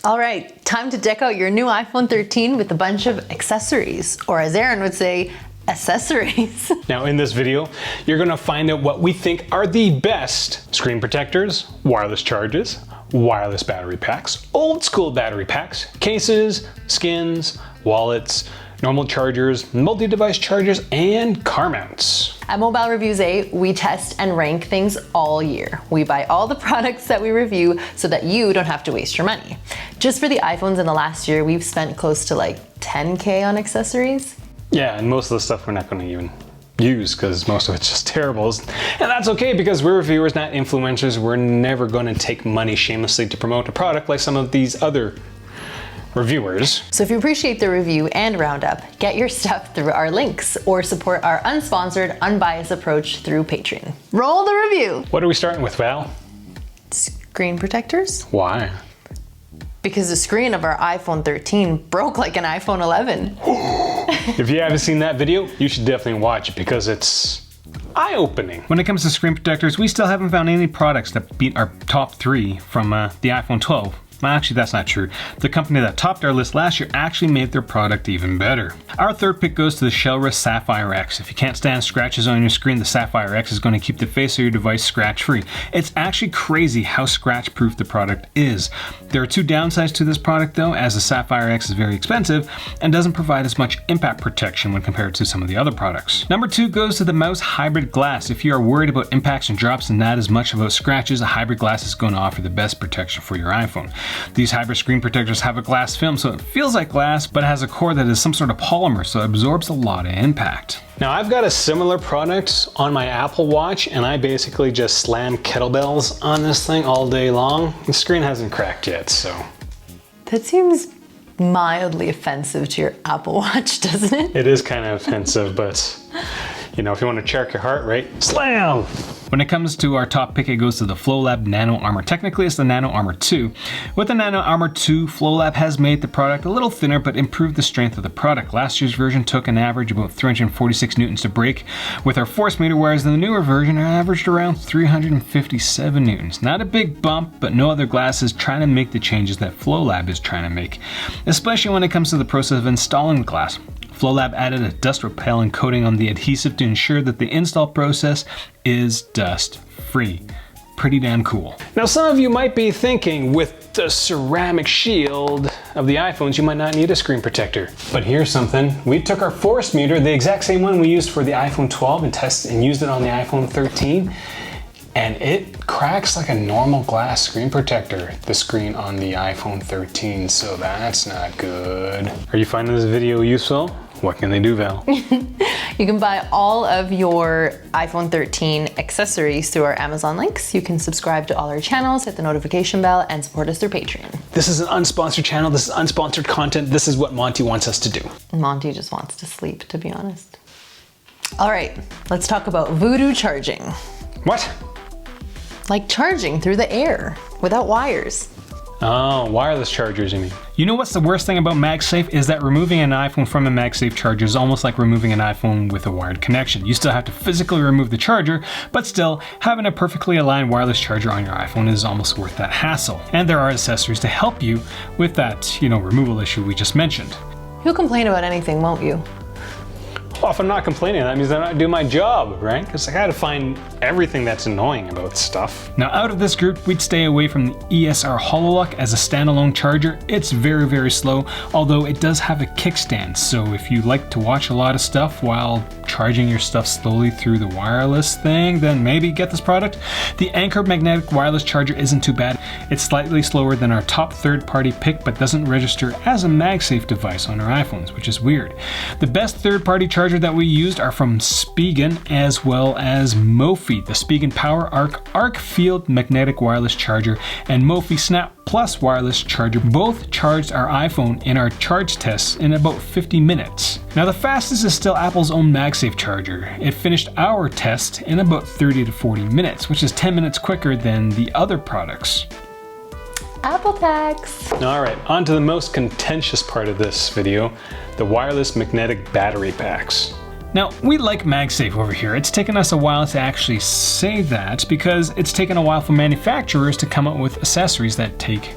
All right, time to deck out your new iPhone 13 with a bunch of accessories, or as Aaron would say, accessories. Now in this video, you're gonna find out what we think are the best screen protectors, wireless chargers, wireless battery packs, old school battery packs, cases, skins, wallets, normal chargers, multi-device chargers, and car mounts. At MobileReviewsEh, we test and rank things all year. We buy all the products that we review so that you don't have to waste your money. Just for the iPhones in the last year, we've spent close to like 10K on accessories. Yeah, and most of the stuff we're not gonna even use because most of it's just terrible. And that's okay because we're reviewers, not influencers. We're never gonna take money shamelessly to promote a product like some of these other reviewers. So if you appreciate the review and roundup, get your stuff through our links or support our unsponsored, unbiased approach through Patreon. Roll the review. What are we starting with, Val? Screen protectors? Why? Because the screen of our iPhone 13 broke like an iPhone 11. If you haven't seen that video, you should definitely watch it because it's eye-opening. When it comes to screen protectors, we still haven't found any products that beat our top 3 from the iPhone 12. Well, actually, that's not true. The company that topped our list last year actually made their product even better. Our third pick goes to the Shellrest Sapphire X. If you can't stand scratches on your screen, the Sapphire X is going to keep the face of your device scratch-free. It's actually crazy how scratch-proof the product is. There are 2 downsides to this product though, as the Sapphire X is very expensive and doesn't provide as much impact protection when compared to some of the other products. Number 2 goes to the Mouse Hybrid Glass. If you are worried about impacts and drops and not as much about scratches, a hybrid glass is going to offer the best protection for your iPhone. These hybrid screen protectors have a glass film, so it feels like glass, but it has a core that is some sort of polymer, so it absorbs a lot of impact. Now I've got a similar product on my Apple Watch, and I basically just slam kettlebells on this thing all day long. The screen hasn't cracked yet, so. That seems mildly offensive to your Apple Watch, doesn't it? It is kind of offensive, but you know, if you want to check your heart rate, slam! When it comes to our top pick, it goes to the FlowLab Nano Armor. Technically, it's the Nano Armor 2. With the Nano Armor 2, FlowLab has made the product a little thinner, but improved the strength of the product. Last year's version took an average about 346 newtons to break with our force meter, whereas the newer version averaged around 357 newtons. Not a big bump, but no other glass is trying to make the changes that FlowLab is trying to make, especially when it comes to the process of installing the glass. FlowLab added a dust repellent coating on the adhesive to ensure that the install process is dust free. Pretty damn cool. Now some of you might be thinking, with the ceramic shield of the iPhones, you might not need a screen protector. But here's something. We took our force meter, the exact same one we used for the iPhone 12, and tested and used it on the iPhone 13. And it cracks like a normal glass screen protector, the screen on the iPhone 13, so that's not good. Are you finding this video useful? What can they do, Val? You can buy all of your iPhone 13 accessories through our Amazon links. You can subscribe to all our channels, hit the notification bell, and support us through Patreon. This is an unsponsored channel. This is unsponsored content. This is what Monty wants us to do. Monty just wants to sleep, to be honest. All right, let's talk about voodoo charging. What? Like charging through the air without wires. Oh, wireless chargers, you mean? You know what's the worst thing about MagSafe is that removing an iPhone from a MagSafe charger is almost like removing an iPhone with a wired connection. You still have to physically remove the charger, but still, having a perfectly aligned wireless charger on your iPhone is almost worth that hassle. And there are accessories to help you with that, removal issue we just mentioned. You'll complain about anything, won't you? Well, if I'm not complaining, that means I'm not doing my job, right? Because I gotta find everything that's annoying about stuff. Now, out of this group, we'd stay away from the ESR HoloLock as a standalone charger. It's very, very slow, although it does have a kickstand. So if you like to watch a lot of stuff while charging your stuff slowly through the wireless thing, then maybe get this product. The Anker magnetic wireless charger isn't too bad. It's slightly slower than our top third-party pick, but doesn't register as a MagSafe device on our iPhones, which is weird. The best third-party charger that we used are from Spigen as well as Mophie. The Spigen Power Arc Field magnetic wireless charger and Mophie Snap Plus wireless charger both charged our iPhone in our charge tests in about 50 minutes. Now the fastest is still Apple's own MagSafe charger. It finished our test in about 30 to 40 minutes, which is 10 minutes quicker than the other products. Apple tax. All right, on to the most contentious part of this video, the wireless magnetic battery packs. Now, we like MagSafe over here. It's taken us a while to actually say that because it's taken a while for manufacturers to come up with accessories that take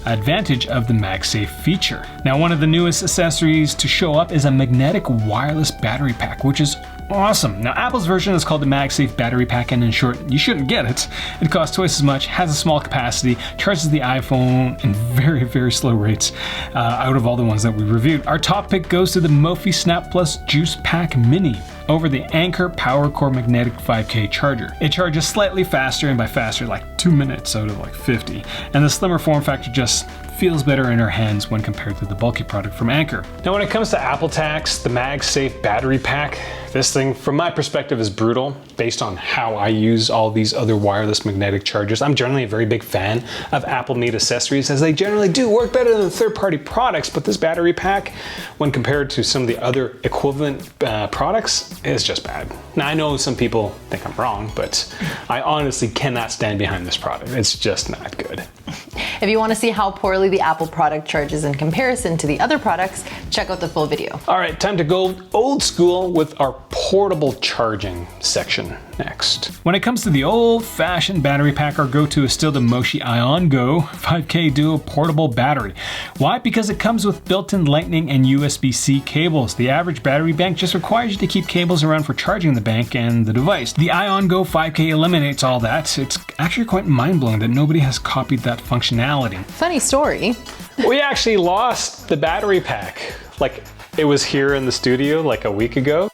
advantage of the MagSafe feature. Now, one of the newest accessories to show up is a magnetic wireless battery pack, which is awesome. Now, Apple's version is called the MagSafe battery pack, and in short, you shouldn't get it. It costs twice as much, has a small capacity, charges the iPhone in very, very slow rates out of all the ones that we reviewed. Our top pick goes to the Mophie Snap Plus Juice Pack Mini over the Anker PowerCore Magnetic 5K charger. It charges slightly faster, and by faster, like 2 minutes out of like 50. And the slimmer form factor just feels better in our hands when compared to the bulky product from Anker. Now, when it comes to Apple tax, the MagSafe battery pack, this thing, from my perspective, is brutal based on how I use all these other wireless magnetic chargers. I'm generally a very big fan of Apple-made accessories, as they generally do work better than third-party products, but this battery pack, when compared to some of the other equivalent products, is just bad. Now, I know some people think I'm wrong, but I honestly cannot stand behind this product. It's just not good. If you want to see how poorly the Apple product charges in comparison to the other products, check out the full video. All right, time to go old school with our portable charging section next. When it comes to the old-fashioned battery pack, our go-to is still the Moshi Ion Go 5K Duo portable battery. Why? Because it comes with built-in Lightning and USB-C cables. The average battery bank just requires you to keep cables around for charging the bank and the device. The Ion Go 5K eliminates all that. It's actually quite mind-blowing that nobody has copied that functionality. Funny story. We actually lost the battery pack. Like, it was here in the studio like a week ago,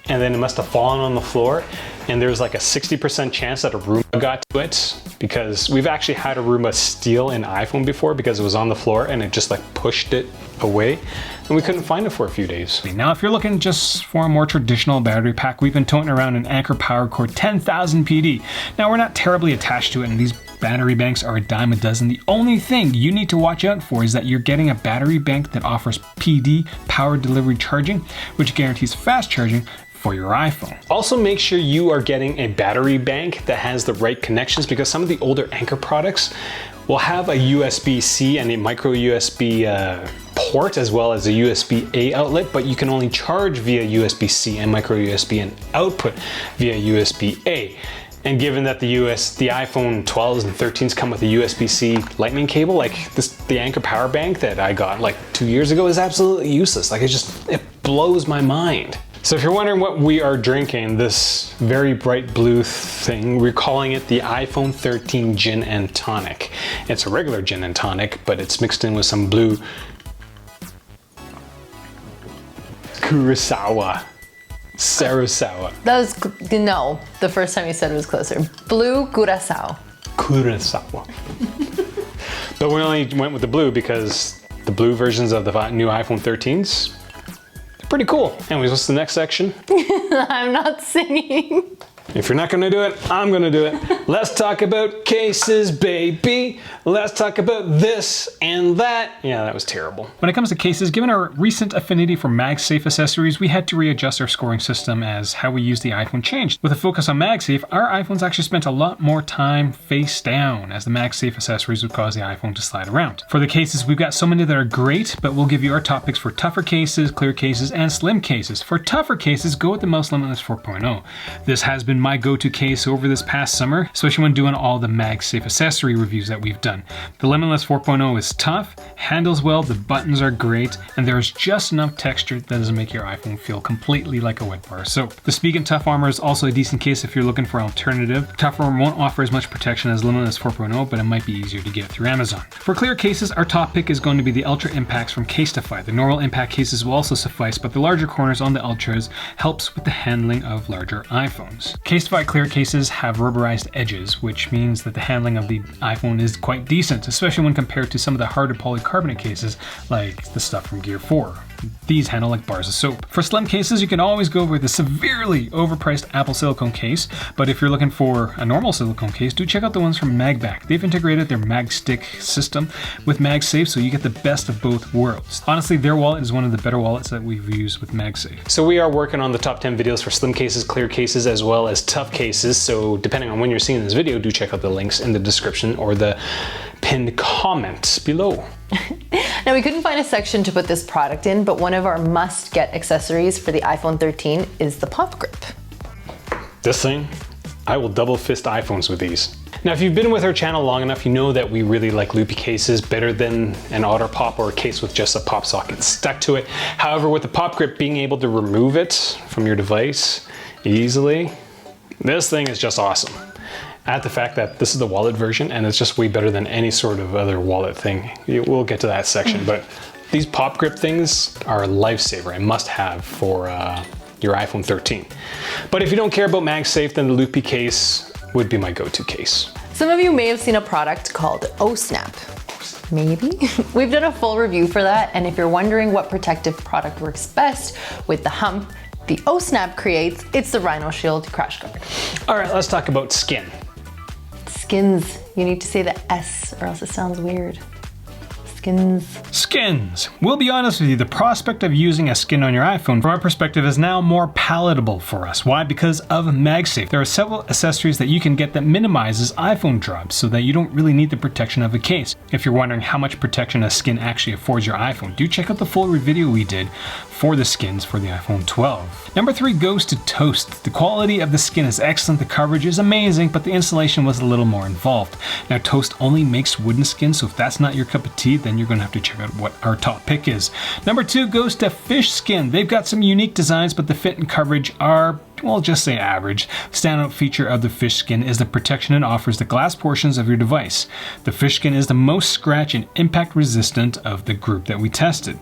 and then it must have fallen on the floor, and there's like a 60% chance that a Roomba got to it, because we've actually had a Roomba steal an iPhone before because it was on the floor and it just like pushed it away, and we couldn't find it for a few days. Now, if you're looking just for a more traditional battery pack, we've been toting around an Anker PowerCore 10,000 PD. Now, we're not terribly attached to it, and these battery banks are a dime a dozen. The only thing you need to watch out for is that you're getting a battery bank that offers PD, power delivery charging, which guarantees fast charging for your iPhone. Also, make sure you are getting a battery bank that has the right connections, because some of the older Anker products will have a USB-C and a micro USB port, as well as a USB-A outlet, but you can only charge via USB-C and micro USB and output via USB-A. And given that the iPhone 12s and 13s come with a USB-C lightning cable, like the Anker power bank that I got like 2 years ago is absolutely useless. Like, it blows my mind. So if you're wondering what we are drinking, this very bright blue thing, we're calling it the iPhone 13 Gin and Tonic. It's a regular gin and tonic, but it's mixed in with some blue Kurosawa. Sarasawa. That was, no, the first time you said it was closer. Blue Curacao. Kurosawa. But we only went with the blue because the blue versions of the new iPhone 13s, they're pretty cool. Anyways, what's the next section? I'm not singing. If you're not gonna do it, I'm gonna do it. Let's talk about cases, baby. Let's talk about this and that. Yeah, that was terrible. When it comes to cases, given our recent affinity for MagSafe accessories, we had to readjust our scoring system as how we use the iPhone changed. With a focus on MagSafe, our iPhones actually spent a lot more time face down, as the MagSafe accessories would cause the iPhone to slide around. For the cases, we've got so many that are great, but we'll give you our top picks for tougher cases, clear cases, and slim cases. For tougher cases, go with the Mouse Limitless 4.0. This has been my go-to case over this past summer, especially when doing all the MagSafe accessory reviews that we've done. The Limitless 4.0 is tough, handles well, the buttons are great, and there's just enough texture that doesn't make your iPhone feel completely like a wet bar of soap. The Spigen Tough Armor is also a decent case if you're looking for an alternative. Tough Armor won't offer as much protection as Limitless 4.0, but it might be easier to get through Amazon. For clear cases, our top pick is going to be the Ultra Impacts from Casetify. The normal impact cases will also suffice, but the larger corners on the Ultras helps with the handling of larger iPhones. Casetify clear cases have rubberized edges, which means that the handling of the iPhone is quite decent, especially when compared to some of the harder polycarbonate cases like the stuff from Gear 4. These handle like bars of soap. For slim cases, you can always go with the severely overpriced Apple silicone case, but if you're looking for a normal silicone case, do check out the ones from MagBack. They've integrated their MagStick system with MagSafe, so you get the best of both worlds. Honestly, their wallet is one of the better wallets that we've used with MagSafe. So we are working on the top 10 videos for slim cases, clear cases, as well as tough cases, so depending on when you're seeing this video, do check out the links in the description or the pinned comment below. Now we couldn't find a section to put this product in, but one of our must-get accessories for the iPhone 13 is the pop grip. This thing, I will double fist iPhones with these. Now, if you've been with our channel long enough, you know that we really like loopy cases better than an auto pop or a case with just a pop socket stuck to it. However, with the pop grip, being able to remove it from your device easily, this thing is just awesome. Add the fact that this is the wallet version and it's just way better than any sort of other wallet thing. We'll get to that section, but these pop grip things are a lifesaver and must have for your iPhone 13. But if you don't care about MagSafe, then the loopy case would be my go-to case. Some of you may have seen a product called OSnap. Maybe? We've done a full review for that, and if you're wondering what protective product works best with the hump the OSnap creates, it's the Rhino Shield Crash Guard. All right, let's talk about skin. Skins. You need to say the S or else it sounds weird. Skins. Skins. We'll be honest with you, the prospect of using a skin on your iPhone from our perspective is now more palatable for us. Why? Because of MagSafe. There are several accessories that you can get that minimizes iPhone drops so that you don't really need the protection of a case. If you're wondering how much protection a skin actually affords your iPhone, do check out the full video we did for the skins for the iPhone 12. Number 3 goes to Toast. The quality of the skin is excellent, the coverage is amazing, but the installation was a little more involved. Now Toast only makes wooden skins, so if that's not your cup of tea, then you're gonna have to check out what our top pick is. Number 2 goes to Fish Skin. They've got some unique designs, but the fit and coverage are, well, just say average. Standout feature of the Fish Skin is the protection it offers the glass portions of your device. The Fish Skin is the most scratch and impact resistant of the group that we tested.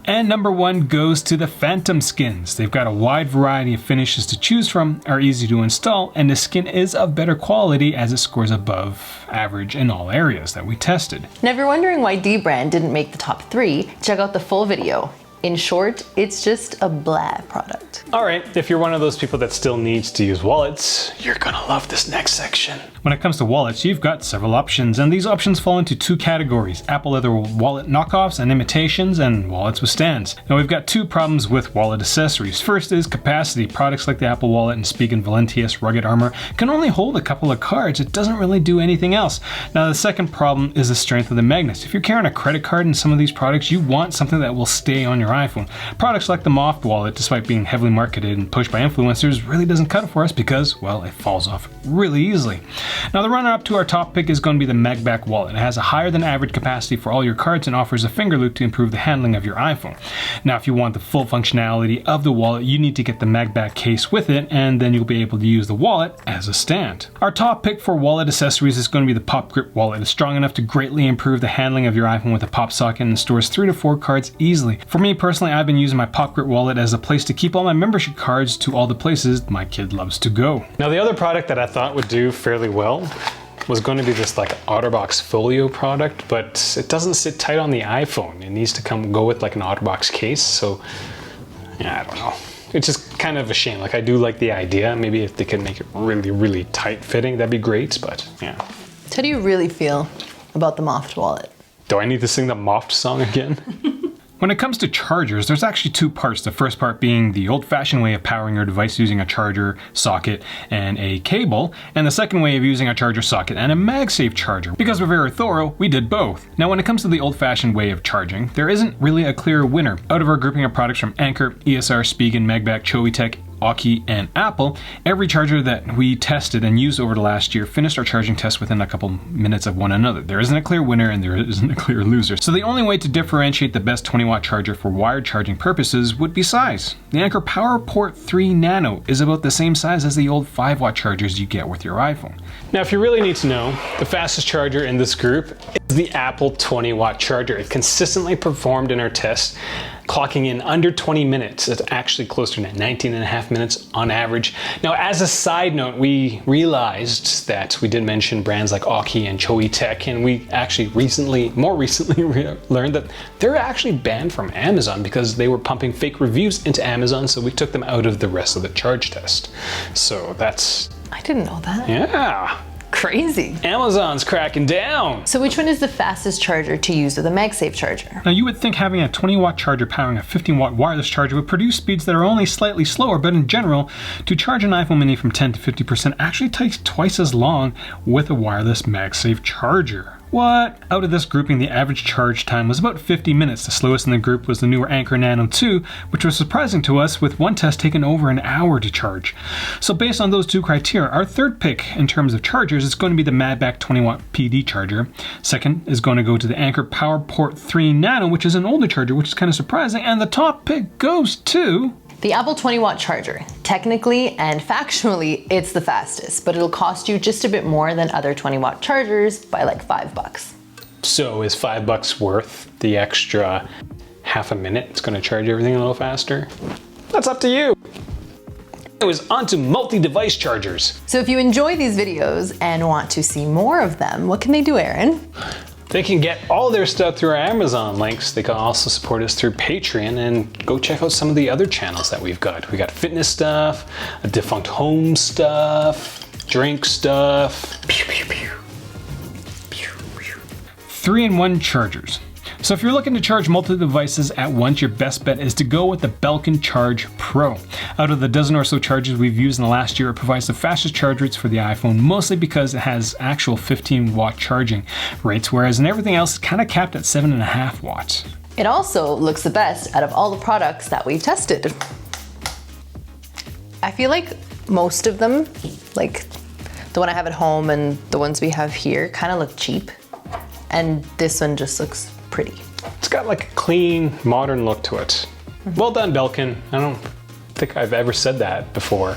And number 1 goes to the Phantom Skins. They've got a wide variety of finishes to choose from, are easy to install, and the skin is of better quality as it scores above average in all areas that we tested. Now if you're wondering why D-Brand didn't make the top 3, check out the full video. In short, it's just a blah product. All right, if you're one of those people that still needs to use wallets, you're gonna love this next section. When it comes to wallets, you've got several options, and these options fall into 2 categories: Apple leather wallet knockoffs and imitations, and wallets with stands. Now we've got 2 problems with wallet accessories. First is capacity. Products like the Apple Wallet and Spigen Valentius Rugged Armor can only hold a couple of cards. It doesn't really do anything else. Now the second problem is the strength of the magnets. If you're carrying a credit card in some of these products, you want something that will stay on your iPhone. Products like the Moft wallet, despite being heavily marketed and pushed by influencers, really doesn't cut it for us because, well, it falls off really easily. Now the runner-up to our top pick is going to be the MagBack wallet. It has a higher than average capacity for all your cards and offers a finger loop to improve the handling of your iPhone. Now if you want the full functionality of the wallet, you need to get the MagBack case with it, and then you'll be able to use the wallet as a stand. Our top pick for wallet accessories is going to be the Pop Grip wallet. It's strong enough to greatly improve the handling of your iPhone with a pop socket and stores 3 to 4 cards easily. For me personally, I've been using my Pop Grip wallet as a place to keep all my membership cards to all the places my kid loves to go. Now the other product that I thought would do fairly well was going to be this like OtterBox folio product, but it doesn't sit tight on the iPhone. It needs to go with like an OtterBox case, so yeah, I don't know. It's just kind of a shame. Like I do like the idea. Maybe if they could make it really, really tight fitting, that'd be great, but yeah. How do you really feel about the Moft wallet? Do I need to sing the Moft song again? When it comes to chargers, there's actually 2 parts. The first part being the old-fashioned way of powering your device using a charger, socket, and a cable, and the second way of using a charger, socket, and a MagSafe charger. Because we're very thorough, we did both. Now when it comes to the old-fashioned way of charging, there isn't really a clear winner. Out of our grouping of products from Anker, ESR, Spigen, MagBack, Chowitech, Aukey, and Apple, every charger that we tested and used over the last year finished our charging test within a couple minutes of one another. There isn't a clear winner and there isn't a clear loser. So the only way to differentiate the best 20-watt charger for wired charging purposes would be size. The Anker PowerPort 3 Nano is about the same size as the old 5-watt chargers you get with your iPhone. Now if you really need to know, the fastest charger in this group is the Apple 20-watt charger. It consistently performed in our test, clocking in under 20 minutes. It's actually closer to 19.5 minutes on average. Now, as a side note, we realized that we did mention brands like Aukey and Chowitech, and we actually more recently learned that they're actually banned from Amazon because they were pumping fake reviews into Amazon, so we took them out of the rest of the charge test. So that's... I didn't know that. Yeah. Crazy. Amazon's cracking down. So which one is the fastest charger to use with a MagSafe charger? Now you would think having a 20-watt charger powering a 15-watt wireless charger would produce speeds that are only slightly slower, but in general, to charge an iPhone mini from 10 to 50% actually takes twice as long with a wireless MagSafe charger. What? Out of this grouping, the average charge time was about 50 minutes. The slowest in the group was the newer Anker Nano 2, which was surprising to us, with one test taking over an hour to charge. So based on those two criteria, our third pick in terms of chargers is going to be the MagSafe 20-watt PD charger. Second is going to go to the Anker PowerPort 3 Nano, which is an older charger, which is kind of surprising. And the top pick goes to the Apple 20-watt charger. Technically and factually, it's the fastest, but it'll cost you just a bit more than other 20-watt chargers by like $5. So is $5 worth the extra half a minute? It's going to charge everything a little faster? That's up to you. Anyways, on to multi-device chargers. So if you enjoy these videos and want to see more of them, what can they do, Aaron? They can get all their stuff through our Amazon links. They can also support us through Patreon, and go check out some of the other channels that we've got. We got fitness stuff, a defunct home stuff, drink stuff. 3-in-1 chargers. So if you're looking to charge multiple devices at once, your best bet is to go with the Belkin Charge Pro. Out of the dozen or so chargers we've used in the last year, it provides the fastest charge rates for the iPhone, mostly because it has actual 15-watt charging rates, whereas in everything else, it's kind of capped at 7.5 watts. It also looks the best out of all the products that we've tested. I feel like most of them, like the one I have at home and the ones we have here, kind of look cheap. And this one just looks pretty. It's got like a clean, modern look to it. Well done, Belkin. I don't think I've ever said that before,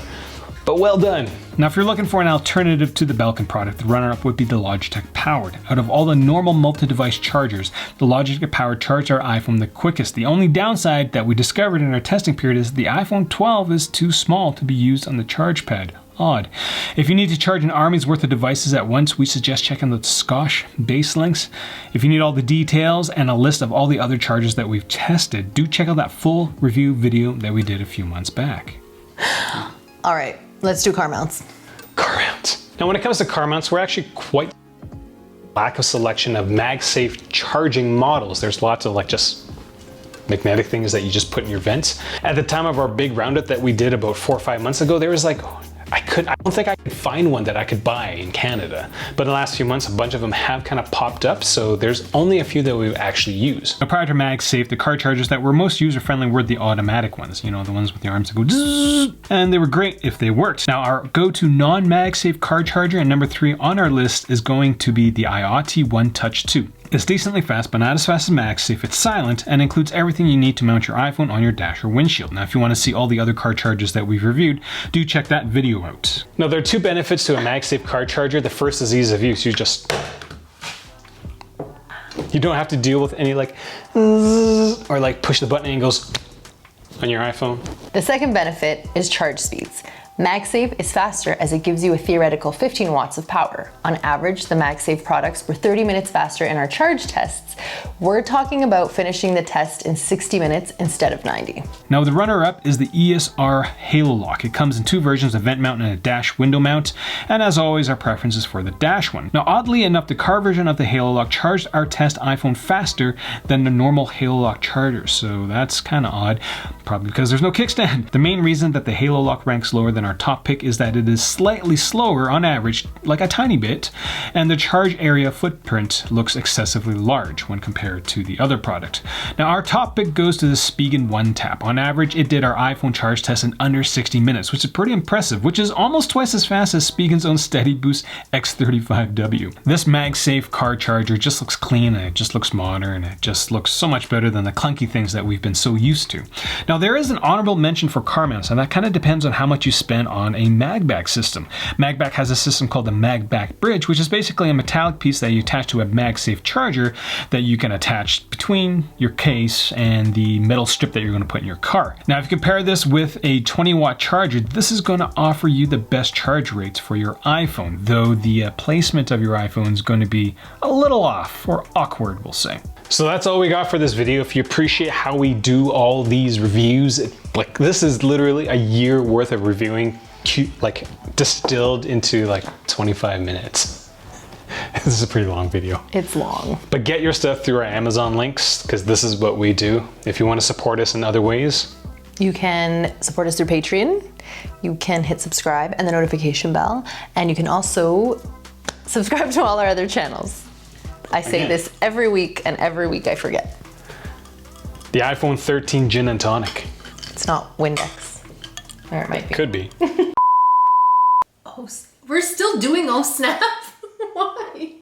but well done. Now, if you're looking for an alternative to the Belkin product, the runner-up would be the Logitech Powered. Out of all the normal multi-device chargers, the Logitech Powered charged our iPhone the quickest. The only downside that we discovered in our testing period is the iPhone 12 is too small to be used on the charge pad. Odd. If you need to charge an army's worth of devices at once, we suggest checking the Scotch base links. If you need all the details and a list of all the other chargers that we've tested, do check out that full review video that we did a few months back. All right, let's do car mounts. Car mounts. Now, when it comes to car mounts, we're actually quite lack of selection of MagSafe charging models. There's lots of like just magnetic things that you just put in your vents. At the time of our big roundup that we did about 4 or 5 months ago, there was like, I don't think I could find one that I could buy in Canada. But in the last few months, a bunch of them have kind of popped up, so there's only a few that we've actually used. Now, prior to MagSafe, the car chargers that were most user-friendly were the automatic ones, you know, the ones with the arms that go zzz, and they were great if they worked. Now, our go-to non-MagSafe car charger, and number 3 on our list, is going to be the IoT One Touch 2. It's decently fast, but not as fast as MagSafe. It's silent and includes everything you need to mount your iPhone on your dash or windshield. Now, if you want to see all the other car chargers that we've reviewed, do check that video out. Now, there are 2 benefits to a MagSafe car charger. The first is ease of use. You don't have to deal with any like or like push the button and it goes on your iPhone. The second benefit is charge speeds. MagSafe is faster as it gives you a theoretical 15 watts of power. On average, the MagSafe products were 30 minutes faster in our charge tests. We're talking about finishing the test in 60 minutes instead of 90. Now, the runner-up is the ESR Halo Lock. It comes in 2 versions, a vent mount and a dash window mount, and as always, our preference is for the dash one. Now, oddly enough, the car version of the Halo Lock charged our test iPhone faster than the normal Halo Lock charger, so that's kind of odd, probably because there's no kickstand. The main reason that the Halo Lock ranks lower than our top pick is that it is slightly slower on average, like a tiny bit, and the charge area footprint looks excessively large when compared to the other product. Now, our top pick goes to the Spigen One Tap. On average, it did our iPhone charge test in under 60 minutes, which is pretty impressive, which is almost twice as fast as Spigen's own Steady Boost X35W. This MagSafe car charger just looks clean, and it just looks modern, it just looks so much better than the clunky things that we've been so used to. Now, there is an honorable mention for car mounts, and that kind of depends on how much you spend on a MagBack system. MagBack has a system called the MagBack Bridge, which is basically a metallic piece that you attach to a MagSafe charger that you can attach between your case and the metal strip that you're going to put in your car. Now, if you compare this with a 20-watt charger, this is going to offer you the best charge rates for your iPhone, though the placement of your iPhone is going to be a little off, or awkward, we'll say. So that's all we got for this video. If you appreciate how we do all these reviews, like this is literally a year worth of reviewing, like distilled into like 25 minutes. This is a pretty long video. It's long. But get your stuff through our Amazon links, because this is what we do. If you want to support us in other ways, you can support us through Patreon. You can hit subscribe and the notification bell. And you can also subscribe to all our other channels. I say Again. this every week, and every week I forget. The iPhone 13 gin and tonic. It's not Windex. Or it might be. Could be. Oh, we're still doing oh snap.